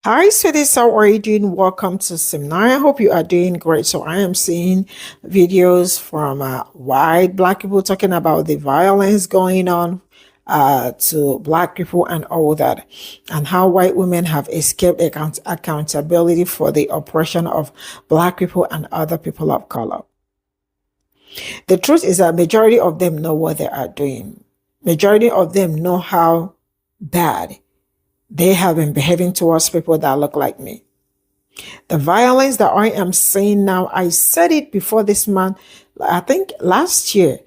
Hi, sweeties. How are you doing? Welcome to Seminar. I hope you are doing great. So, I am seeing videos from white black people talking about the violence going on to black people and all that, and how white women have escaped accountability for the oppression of black people and other people of color. The truth is that majority of them know what they are doing. Majority of them know how bad they have been behaving towards people that look like me. The violence that I am seeing now, I said it before this month, I think last year.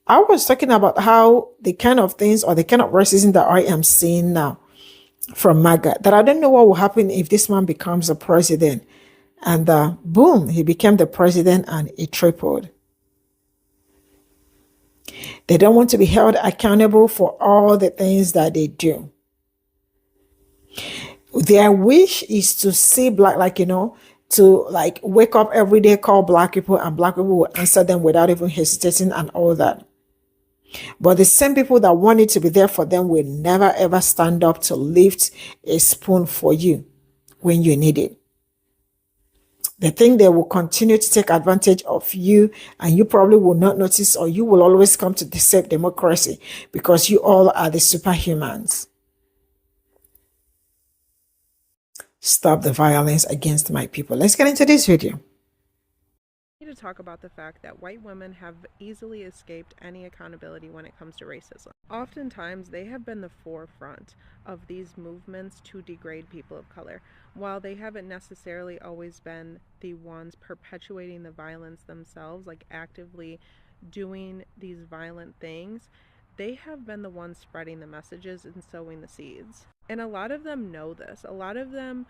I was talking about how the kind of things or the kind of racism that I am seeing now from MAGA, that I don't know what will happen if this man becomes a president. And boom, he became the president and it tripled. They don't want to be held accountable for all the things that they do. Their wish is to see black, to like wake up every day, call black people, and black people will answer them without even hesitating and all that. But the same people that wanted to be there for them will never ever stand up to lift a spoon for you when you need it. They think they will continue to take advantage of you, and you probably will not notice, or you will always come to accept democracy because you all are the superhumans. Stop the violence against my people. Let's get into this video. To talk about the fact that white women have easily escaped any accountability when it comes to racism. Oftentimes, they have been the forefront of these movements to degrade people of color. While they haven't necessarily always been the ones perpetuating the violence themselves, like actively doing these violent things, they have been the ones spreading the messages and sowing the seeds. And a lot of them know this. A lot of them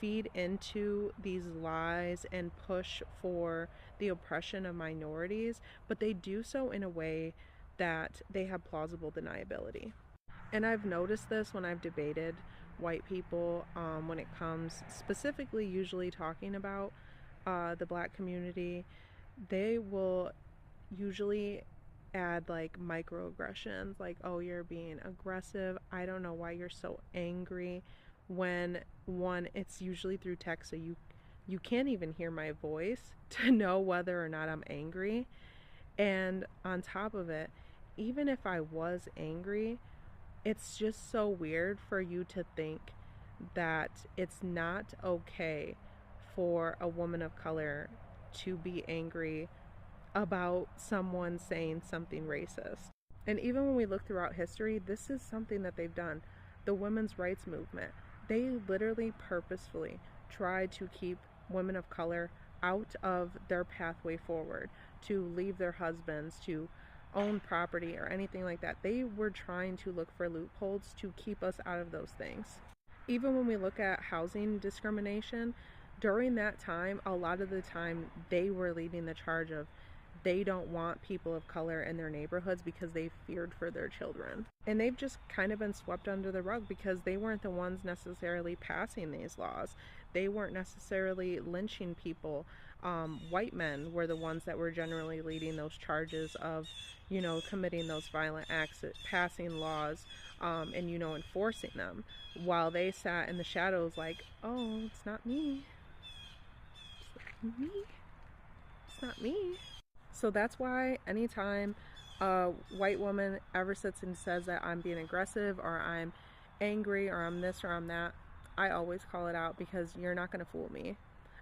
feed into these lies and push for the oppression of minorities, but they do so in a way that they have plausible deniability. And I've noticed this when I've debated white people when it comes specifically, usually talking about the black community. They will usually add like microaggressions, like, oh, you're being aggressive, I don't know why you're so angry, when one, it's usually through text, so you can't even hear my voice to know whether or not I'm angry. And on top of it, even if I was angry, it's just so weird for you to think that it's not okay for a woman of color to be angry about someone saying something racist. And even when we look throughout history, this is something that they've done. The women's rights movement, they literally purposefully tried to keep women of color out of their pathway forward, to leave their husbands, to own property or anything like that. They were trying to look for loopholes to keep us out of those things. Even when we look at housing discrimination, during that time, a lot of the time they were leading the charge of they don't want people of color in their neighborhoods because they feared for their children. And they've just kind of been swept under the rug because they weren't the ones necessarily passing these laws. They weren't necessarily lynching people. White men were the ones that were generally leading those charges of, committing those violent acts, passing laws, and, enforcing them, while they sat in the shadows like, oh, it's not me. It's not me. It's not me. So that's why anytime a white woman ever sits and says that I'm being aggressive or I'm angry or I'm this or I'm that, I always call it out, because you're not going to fool me.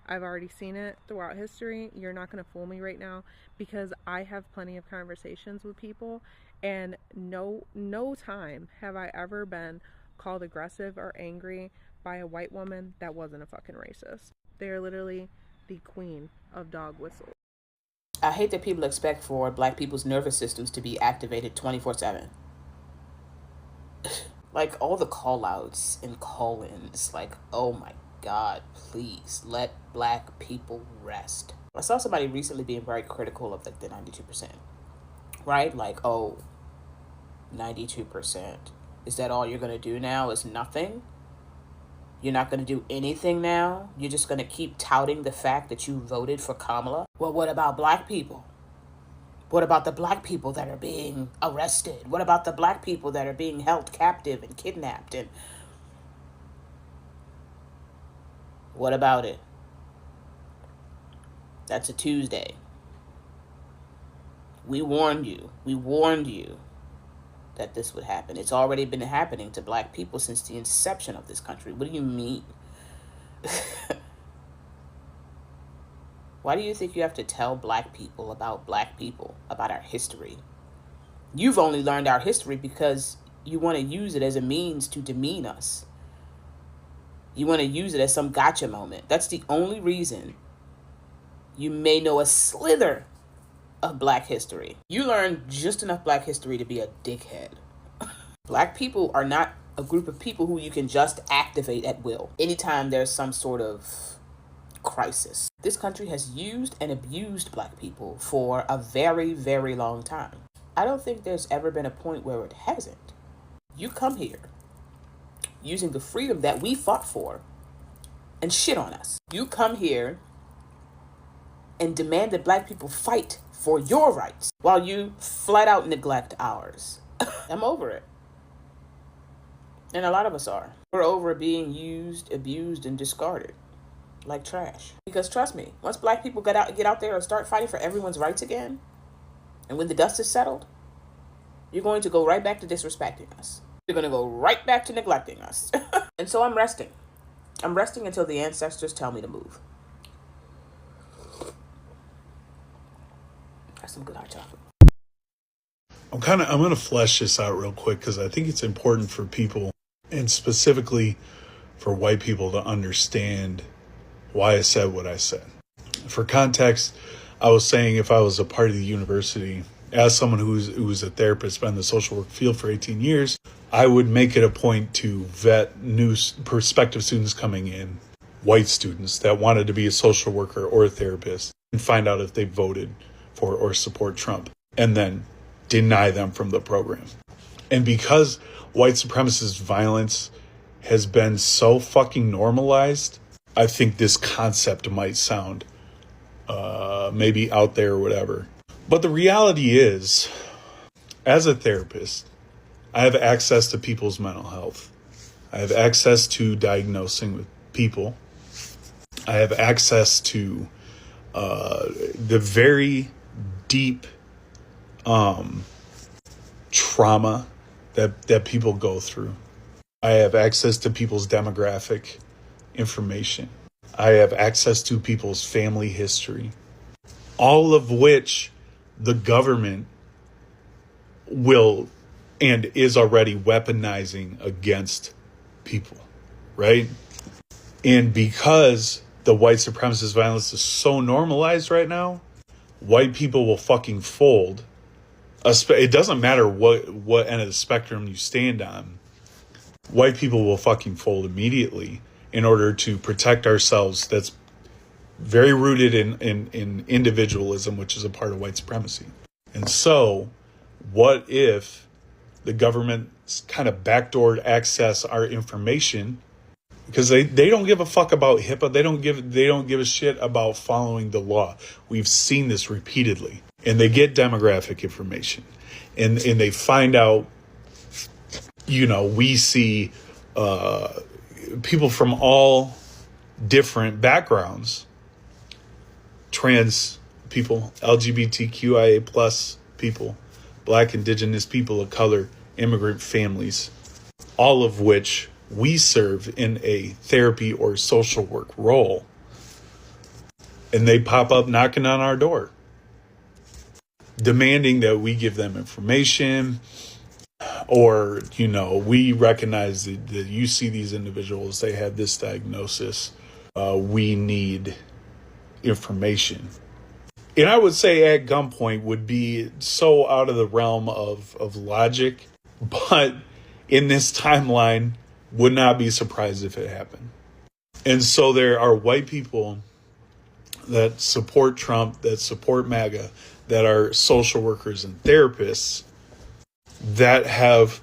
I've already seen it throughout history. You're not going to fool me right now, because I have plenty of conversations with people, and no time have I ever been called aggressive or angry by a white woman that wasn't a fucking racist. They're literally the queen of dog whistles. I hate that people expect for black people's nervous systems to be activated 24/7. Like all the call outs and call ins, like, oh my god, please let black people rest. I saw somebody recently being very critical of like the 92%, right? Like, oh, 92%. Is that all you're gonna do now? Is nothing? You're not going to do anything now? You're just going to keep touting the fact that you voted for Kamala? Well, what about black people? What about the black people that are being arrested? What about the black people that are being held captive and kidnapped? And What about it? That's a Tuesday. We warned you. We warned you that this would happen. It's already been happening to black people since the inception of this country. What do you mean? Why do you think you have to tell black people, about our history? You've only learned our history because you want to use it as a means to demean us. You want to use it as some gotcha moment. That's the only reason you may know a slither of black history. You learned just enough black history to be a dickhead. Black people are not a group of people who you can just activate at will anytime there's some sort of crisis. This country has used and abused black people for a very, very long time. I don't think there's ever been a point where it hasn't. You come here using the freedom that we fought for and shit on us. You come here and demand that black people fight for your rights while you flat out neglect ours. I'm over it. And a lot of us are. We're over being used, abused, and discarded like trash. Because trust me, once black people get out there and start fighting for everyone's rights again, and when the dust is settled, you're going to go right back to disrespecting us. You're going to go right back to neglecting us. And so I'm resting. I'm resting until the ancestors tell me to move. That's some good hot chocolate. I'm going to flesh this out real quick because I think it's important for people, and specifically for white people, to understand why I said what I said. For context, I was saying if I was a part of the university, as someone who's a therapist, been in the social work field for 18 years, I would make it a point to vet new prospective students coming in, white students that wanted to be a social worker or a therapist, and find out if they voted for or support Trump, and then deny them from the program. And because white supremacist violence has been so fucking normalized, I think this concept might sound maybe out there or whatever. But the reality is, as a therapist, I have access to people's mental health. I have access to diagnosing with people. I have access to the very deep trauma that people go through. I have access to people's demographic information. I have access to people's family history, all of which the government will and is already weaponizing against people, right? And because the white supremacist violence is so normalized right now, white people will fucking fold. It doesn't matter what end of the spectrum you stand on. White people will fucking fold immediately in order to protect ourselves. That's very rooted in individualism, which is a part of white supremacy. And so, what if the government kind of backdoored access our information because they don't give a fuck about HIPAA. They don't give a shit about following the law. We've seen this repeatedly. And they get demographic information. And they find out, we see people from all different backgrounds, trans people, LGBTQIA plus people, Black, Indigenous people of color, immigrant families, all of which we serve in a therapy or social work role. And they pop up knocking on our door, demanding that we give them information, or, we recognize that you see these individuals, they have this diagnosis. We need information. And I would say at gunpoint would be so out of the realm of logic, but in this timeline, would not be surprised if it happened. And so there are white people that support Trump, that support MAGA, that are social workers and therapists that have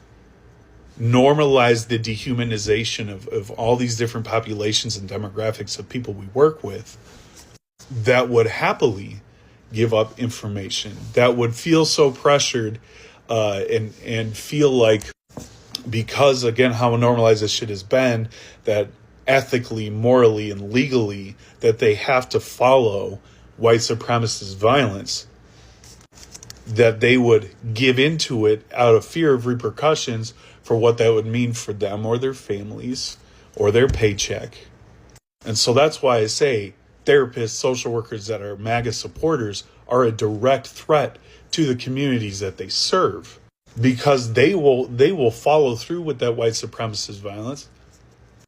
normalized the dehumanization of all these different populations and demographics of people we work with, that would happily give up information, that would feel so pressured and feel like, because again how normalized this shit has been, that ethically, morally, and legally that they have to follow white supremacist violence, that they would give into it out of fear of repercussions for what that would mean for them or their families or their paycheck. And so that's why I say therapists, social workers that are MAGA supporters are a direct threat to the communities that they serve, because they will follow through with that white supremacist violence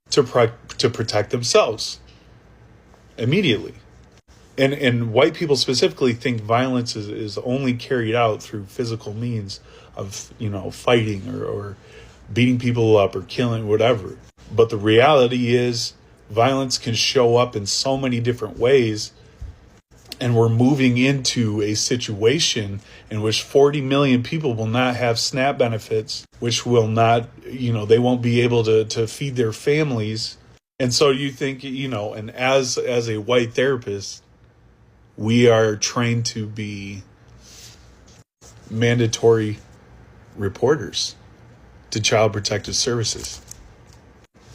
to protect themselves immediately. And white people specifically think violence is only carried out through physical means of, fighting or beating people up or killing, whatever. But the reality is violence can show up in so many different ways. And we're moving into a situation in which 40 million people will not have SNAP benefits, which will not, they won't be able to feed their families. And so you think, and as a white therapist, we are trained to be mandatory reporters to Child Protective Services.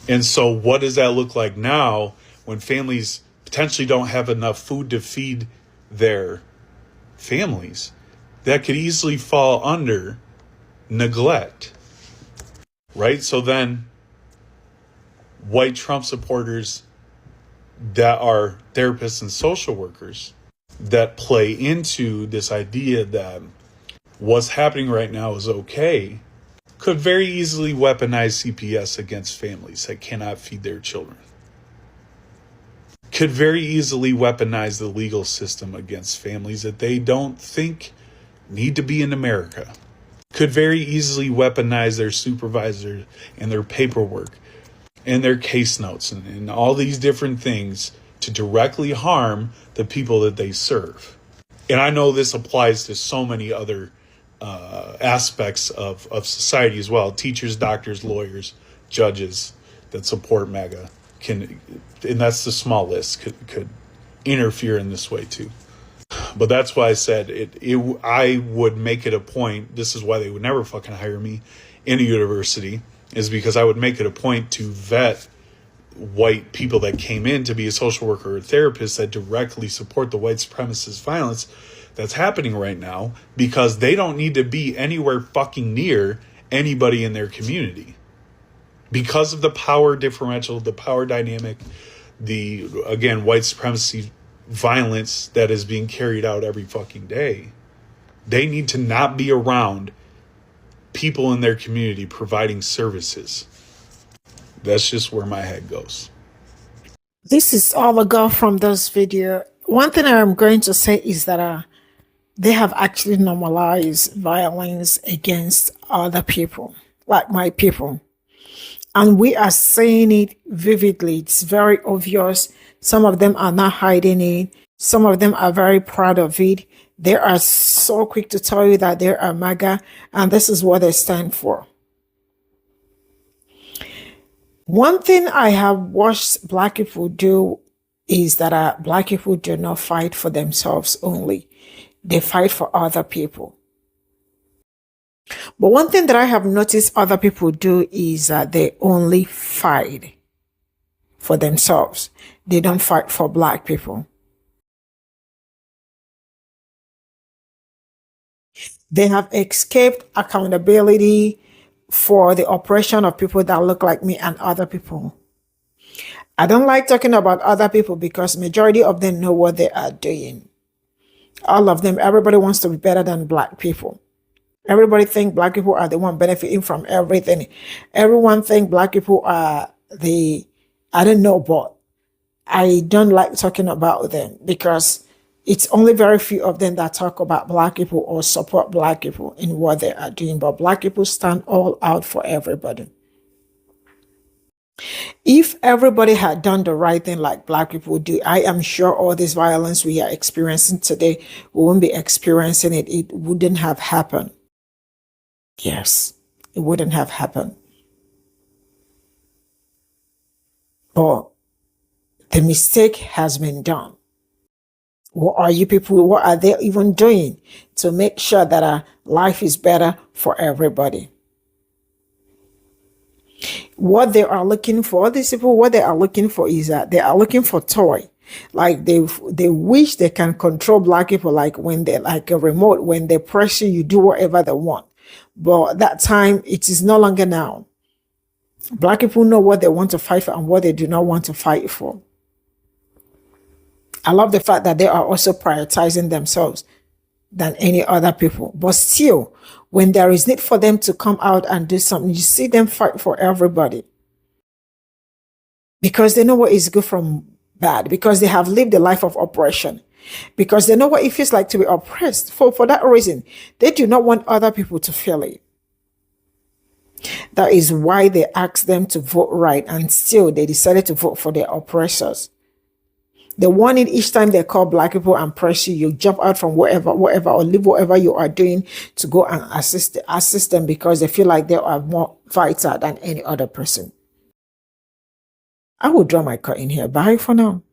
And so what does that look like now when families potentially don't have enough food to feed their families? That could easily fall under neglect, right? So then white Trump supporters that are therapists and social workers that play into this idea that what's happening right now is okay could very easily weaponize CPS against families that cannot feed their children. Could very easily weaponize the legal system against families that they don't think need to be in America. Could very easily weaponize their supervisor and their paperwork and their case notes and all these different things to directly harm the people that they serve. And I know this applies to so many other aspects of society as well. Teachers, doctors, lawyers, judges that support MAGA can, and that's the small list, could interfere in this way too. But that's why I said I would make it a point. This is why they would never fucking hire me in a university, is because I would make it a point to vet white people that came in to be a social worker or a therapist that directly support the white supremacist violence that's happening right now, because they don't need to be anywhere fucking near anybody in their community because of the power differential, the power dynamic, the, again, white supremacy violence that is being carried out every fucking day. They need to not be around people in their community providing services. That's just where my head goes. This is all I got from this video. One thing I'm going to say is that they have actually normalized violence against other people, like my people. And we are seeing it vividly. It's very obvious. Some of them are not hiding it. Some of them are very proud of it. They are so quick to tell you that they are MAGA, and this is what they stand for. One thing I have watched Black people do is that Black people do not fight for themselves only. They fight for other people. But one thing that I have noticed other people do is that they only fight for themselves. They don't fight for Black people. They have escaped accountability for the oppression of people that look like me and other people. I don't like talking about other people because majority of them know what they are doing. All of them, everybody wants to be better than Black people. Everybody think Black people are the one benefiting from everything. Everyone think Black people are I don't know, but I don't like talking about them because it's only very few of them that talk about Black people or support Black people in what they are doing. But Black people stand all out for everybody. If everybody had done the right thing like Black people do, I am sure all this violence we are experiencing today, we wouldn't be experiencing it. It wouldn't have happened. Yes, it wouldn't have happened. But the mistake has been done. What are you people, what are they even doing to make sure that our life is better for everybody? what they are looking for, these people, what they are looking for is that they are looking for toy. Like they wish they can control black people, like when they like a remote, when they pressure you do whatever they want. But that time, it is no longer now. Black people know what they want to fight for and what they do not want to fight for. I love the fact that they are also prioritizing themselves than any other people. But still, when there is need for them to come out and do something, you see them fight for everybody. Because they know what is good from bad, because they have lived a life of oppression, because they know what it feels like to be oppressed. For that reason, they do not want other people to feel it. That is why they asked them to vote right, and still they decided to vote for their oppressors. They want it each time they call black people and pressure you, jump out from whatever, or leave whatever you are doing to go and assist them, because they feel like they are more vital than any other person. I will draw my curtain here. Bye for now.